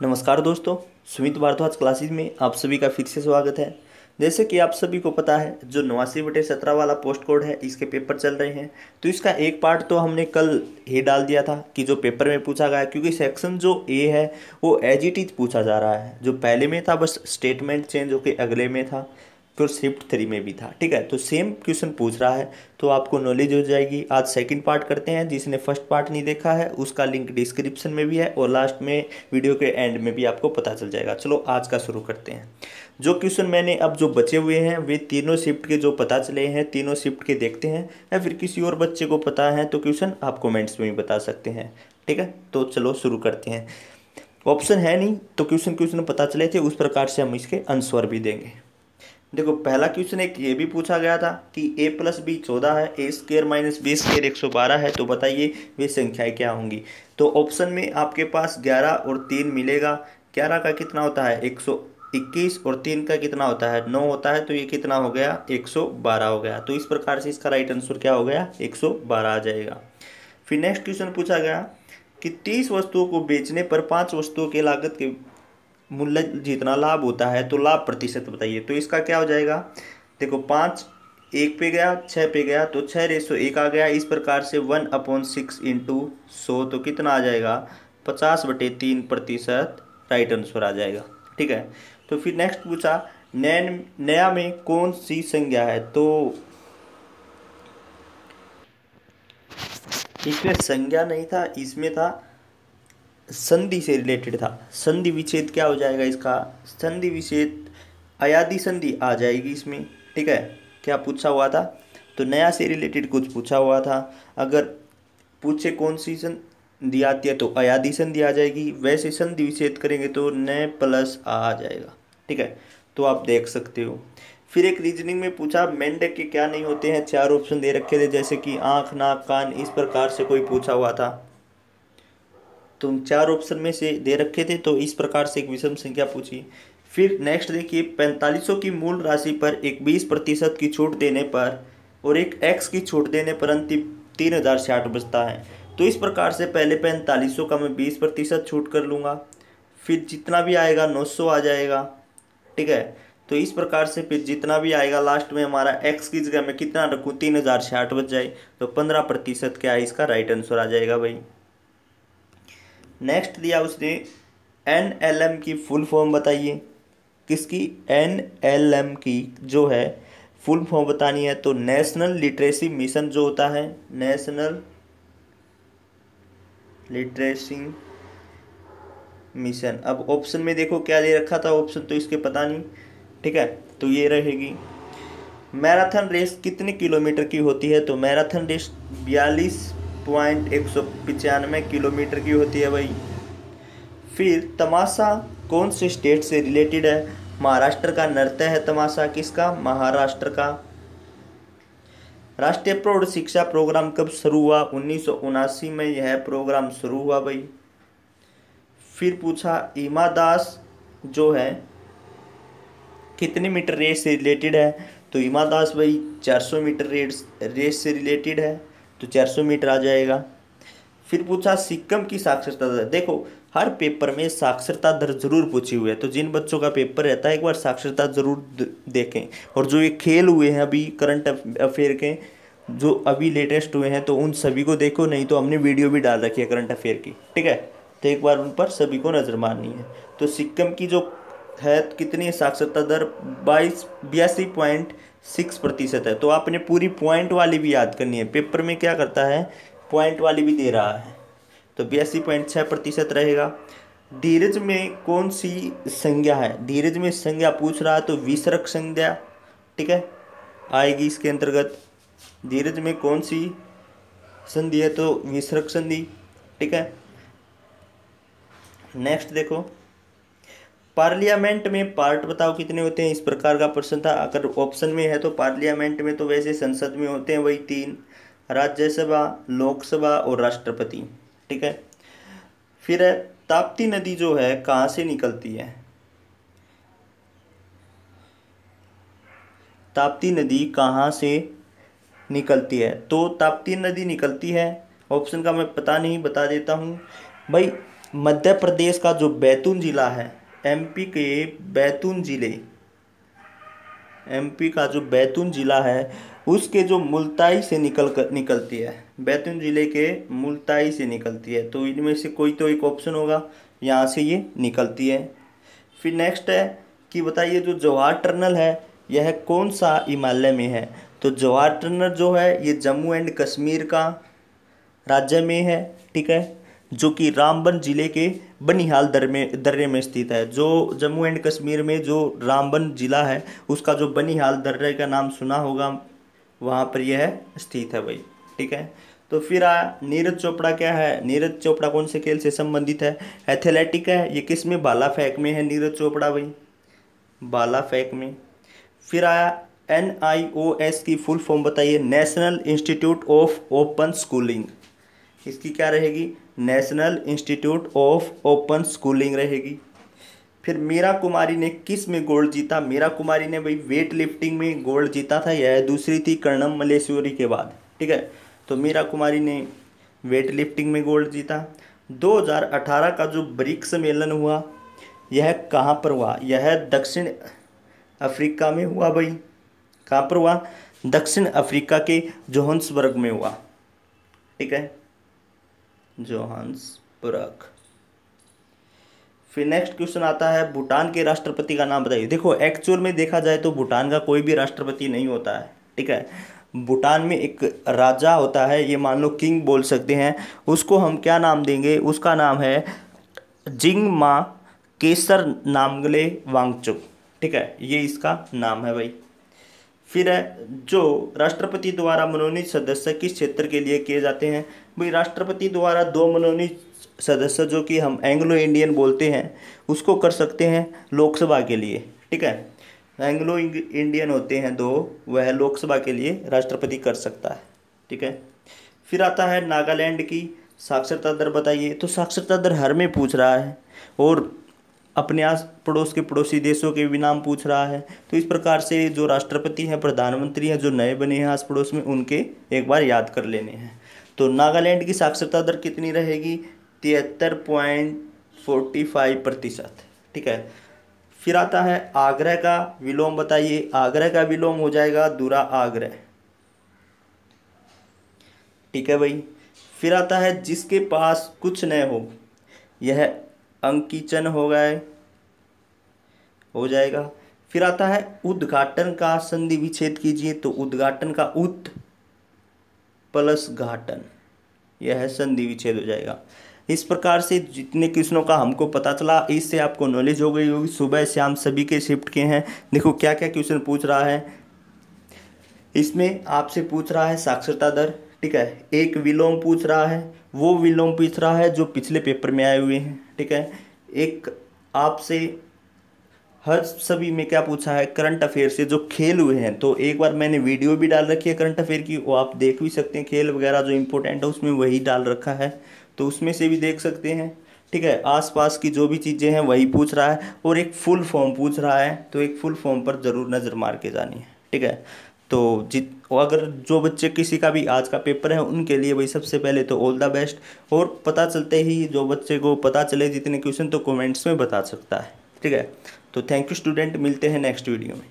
नमस्कार दोस्तों, सुमित भारद्वाज क्लासेस में आप सभी का फिर से स्वागत है। जैसे कि आप सभी को पता है, जो 89/17 वाला पोस्ट कोड है, इसके पेपर चल रहे हैं। तो इसका एक पार्ट तो हमने कल ही डाल दिया था कि जो पेपर में पूछा गया, क्योंकि सेक्शन जो ए है वो एज इट इज पूछा जा रहा है। जो पहले में था बस स्टेटमेंट चेंज होकर अगले में था, फिर शिफ्ट 3 में भी था। ठीक है, तो सेम क्वेश्चन पूछ रहा है, तो आपको नॉलेज हो जाएगी। आज सेकंड पार्ट करते हैं। जिसने फर्स्ट पार्ट नहीं देखा है उसका लिंक डिस्क्रिप्शन में भी है और लास्ट में वीडियो के एंड में भी आपको पता चल जाएगा। चलो आज का शुरू करते हैं। जो क्वेश्चन मैंने अब जो बचे हुए हैं वे तीनों शिफ्ट के जो पता चले हैं, तीनों शिफ्ट के देखते हैं, या फिर किसी और बच्चे को पता है तो क्वेश्चन आप कमेंट्स में भी बता सकते हैं। ठीक है, तो चलो शुरू करते हैं। ऑप्शन है नहीं तो क्वेश्चन पता चले थे, उस प्रकार से हम इसके आंसर भी देंगे। देखो, पहला क्वेश्चन एक ये भी पूछा गया था कि a+b 14 है, a² - b² 112 है, तो बताइए वे संख्याएं क्या होंगी। तो ऑप्शन में आपके पास 11 और 3 मिलेगा। 11 का कितना होता है 121 और 3 का कितना होता है 9 होता है, तो ये कितना हो गया 112 हो गया। तो इस प्रकार से इसका राइट आंसर क्या हो गया 112 आ जाएगा। फिर नेक्स्ट क्वेश्चन पूछा गया कि 30 वस्तुओं को बेचने पर 5 वस्तुओं के लागत के मूल्य जितना लाभ होता है, तो लाभ प्रतिशत बताइए। तो इसका क्या हो जाएगा, देखो 5 1 पे गया, 6 पे गया, तो 6:1 आ गया। इस प्रकार से 1/6 इंटू 100, तो कितना आ जाएगा 50/3% राइट आंसर आ जाएगा। ठीक है, तो फिर नेक्स्ट पूछा नया में कौन सी संज्ञा है। तो इसमें संज्ञा नहीं था, इसमें था संधि से रिलेटेड था। संधि विच्छेद क्या हो जाएगा इसका, संधि विच्छेद अयादी संधि आ जाएगी इसमें। ठीक है, क्या पूछा हुआ था, तो नया से रिलेटेड कुछ पूछा हुआ था। अगर पूछे कौन सी संधि आती है तो अयादी संधि आ जाएगी। वैसे संधि विच्छेद करेंगे तो न प्लस आ जाएगा। ठीक है, तो आप देख सकते हो। फिर एक रीजनिंग में पूछा मेंढक के क्या नहीं होते हैं। 4 ऑप्शन दे रखे थे, जैसे कि आँख, नाक, कान, इस प्रकार से कोई पूछा हुआ था। तो 4 ऑप्शन में से दे रखे थे, तो इस प्रकार से एक विषम संख्या पूछी। फिर नेक्स्ट देखिए, 4500 की मूल राशि पर एक 20% की छूट देने पर और एक x की छूट देने पर अंतिम 3060 बचता है। तो इस प्रकार से पहले 4500 का मैं 20% छूट कर लूँगा, फिर जितना भी आएगा 900 आ जाएगा। ठीक है, तो इस प्रकार से फिर जितना भी आएगा लास्ट में हमारा x की जगह मैं कितना रखूँ 3060 बच जाए, तो 15% क्या है इसका राइट आंसर आ जाएगा भाई। नेक्स्ट दिया उसने NLM की फुल फॉर्म बताइए। किसकी, NLM की जो है फुल फॉर्म बतानी है, तो नेशनल लिटरेसी मिशन जो होता है, नेशनल लिटरेसी मिशन। अब ऑप्शन में देखो क्या दे रखा था, ऑप्शन तो इसके पता नहीं। ठीक है, तो ये रहेगी। मैराथन रेस कितने किलोमीटर की होती है, तो मैराथन रेस 42.195 किलोमीटर की होती है भाई। फिर तमाशा कौन से स्टेट से रिलेटेड है, महाराष्ट्र का नृत्य है तमाशा। किसका, महाराष्ट्र का। राष्ट्रीय प्रौढ़ शिक्षा प्रोग्राम कब शुरू हुआ, 1979 में यह प्रोग्राम शुरू हुआ भाई। फिर पूछा हिमा दास जो है कितने मीटर रेस से रिलेटेड है, तो हिमा दास भाई 400 मीटर रेस से रिलेटेड है, तो 400 मीटर आ जाएगा। फिर पूछा सिक्किम की साक्षरता दर। देखो, हर पेपर में साक्षरता दर जरूर पूछी हुई है, तो जिन बच्चों का पेपर रहता है एक बार साक्षरता जरूर देखें। और जो ये खेल हुए हैं अभी करंट अफेयर के, जो अभी लेटेस्ट हुए हैं, तो उन सभी को देखो, नहीं तो हमने वीडियो भी डाल रखी है करंट अफेयर की। ठीक है, तो एक बार उन पर सभी को नज़र मारनी है। तो सिक्किम की जो है कितनी है साक्षरता दर, 82.6% है। तो आपने पूरी पॉइंट वाली भी याद करनी है, पेपर में क्या करता है पॉइंट वाली भी दे रहा है, तो 82.6% रहेगा। धीरज में कौन सी संज्ञा है, धीरज में संज्ञा पूछ रहा है तो विसर्ग संज्ञा। ठीक है, आएगी इसके अंतर्गत। धीरज में कौन सी संधि है, तो विसर्ग संधि। ठीक है, नेक्स्ट देखो, पार्लियामेंट में पार्ट बताओ कितने होते हैं, इस प्रकार का प्रश्न था। अगर ऑप्शन में है तो पार्लियामेंट में तो वैसे संसद में होते हैं वही 3, राज्यसभा, लोकसभा और राष्ट्रपति। ठीक है, फिर है ताप्ती नदी जो है कहाँ से निकलती है, ताप्ती नदी कहाँ से निकलती है, तो ताप्ती नदी निकलती है, ऑप्शन का मैं पता नहीं बता देता हूँ भाई। मध्य प्रदेश का जो बैतूल जिला है, एमपी के बैतूल जिले, एमपी का जो बैतूल जिला है उसके जो मुल्ताई से निकलती है, बैतूल जिले के मुल्ताई से निकलती है। तो इनमें से कोई तो एक ऑप्शन होगा, यहाँ से ये निकलती है। फिर नेक्स्ट है कि बताइए जो जवाहर टनल है यह कौन सा हिमालय में है। तो जवाहर टनल जो है ये जम्मू एंड कश्मीर का राज्य में है, ठीक है, जो कि रामबन जिले के बनिहाल दर्रे में स्थित है। जो जम्मू एंड कश्मीर में जो रामबन जिला है उसका जो बनिहाल दर्रे का नाम सुना होगा, वहाँ पर यह स्थित है भाई, ठीक है। तो फिर नीरज चोपड़ा क्या है, नीरज चोपड़ा कौन से खेल से संबंधित है, एथलेटिक है। ये किस में, भाला फेंक में है नीरज चोपड़ा भाई, भाला फेंक में। फिर आया NIOS की फुल फॉर्म बताइए, national institute of open schooling. इसकी क्या रहेगी, national institute of open schooling रहेगी। फिर मीरा कुमारी ने किस में गोल्ड जीता, मीरा कुमारी ने भाई वेट लिफ्टिंग में गोल्ड जीता था, यह दूसरी थी कर्णम मल्लेश्वरी के बाद, ठीक है। तो मीरा कुमारी ने वेट लिफ्टिंग में गोल्ड जीता। 2018 का जो ब्रिक्स सम्मेलन हुआ यह कहाँ पर हुआ, यह दक्षिण अफ्रीका में हुआ भाई। कहाँ पर हुआ, दक्षिण अफ्रीका के जोहान्सबर्ग में हुआ, ठीक है, जोहान्सबर्ग। फिर नेक्स्ट क्वेश्चन आता है, भूटान के राष्ट्रपति का नाम बताइए। देखो एक्चुअल में देखा जाए तो भूटान का कोई भी राष्ट्रपति नहीं होता है, ठीक है। भूटान में एक राजा होता है, ये मान लो किंग बोल सकते हैं, उसको हम क्या नाम देंगे, उसका नाम है जिंगमा केसर नामग्याल वांगचुक, ठीक है, ये इसका नाम है भाई। फिर है जो राष्ट्रपति द्वारा मनोनीत सदस्य किस क्षेत्र के लिए किए जाते हैं भाई, राष्ट्रपति द्वारा 2 मनोनीत सदस्य जो कि हम एंग्लो इंडियन बोलते हैं उसको कर सकते हैं लोकसभा के लिए, ठीक है। एंग्लो इंडियन होते हैं 2, वह लोकसभा के लिए राष्ट्रपति कर सकता है, ठीक है। फिर आता है नागालैंड की साक्षरता दर बताइए। तो साक्षरता दर हर में पूछ रहा है और अपने आस पड़ोस के पड़ोसी देशों के भी नाम पूछ रहा है। तो इस प्रकार से जो राष्ट्रपति हैं, प्रधानमंत्री हैं, जो नए बने हैं आस पड़ोस में, उनके एक बार याद कर लेने हैं। तो नागालैंड की साक्षरता दर कितनी रहेगी, 73.45%, ठीक है। फिर आता है आगरा का विलोम बताइए। आगरा का विलोम हो जाएगा दूरा आगरा, ठीक है भाई। फिर आता है जिसके पास कुछ न हो, यह अंकिचन हो गए, हो जाएगा। फिर आता है उद्घाटन का संधि विच्छेद कीजिए। तो उद्घाटन का उत प्लस घाटन, यह संधि विच्छेद हो जाएगा। इस प्रकार से जितने क्वेश्चनों का हमको पता चला, इससे आपको नॉलेज हो गई होगी। सुबह शाम सभी के शिफ्ट के हैं। देखो क्या क्या क्वेश्चन पूछ रहा है, इसमें आपसे पूछ रहा है साक्षरता दर, ठीक है, एक विलोम पूछ रहा है, वो विलोम पूछ रहा है जो पिछले पेपर में आए हुए हैं, ठीक है। एक आपसे हर सभी में क्या पूछा है, करंट अफेयर से जो खेल हुए हैं। तो एक बार मैंने वीडियो भी डाल रखी है करंट अफेयर की, वो आप देख भी सकते हैं। खेल वगैरह जो इंपॉर्टेंट है उसमें वही डाल रखा है, तो उसमें से भी देख सकते हैं, ठीक है। आसपास की जो भी चीज़ें हैं वही पूछ रहा है, और एक फुल फॉर्म पूछ रहा है, तो एक फुल फॉर्म पर ज़रूर नज़र मार के जानी है, ठीक है। तो अगर जो बच्चे किसी का भी आज का पेपर है उनके लिए भाई सबसे पहले तो ऑल द बेस्ट। और पता चलते ही जो बच्चे को पता चले जितने क्वेश्चन, तो कमेंट्स में बता सकता है, ठीक है। तो थैंक यू स्टूडेंट, मिलते हैं नेक्स्ट वीडियो में।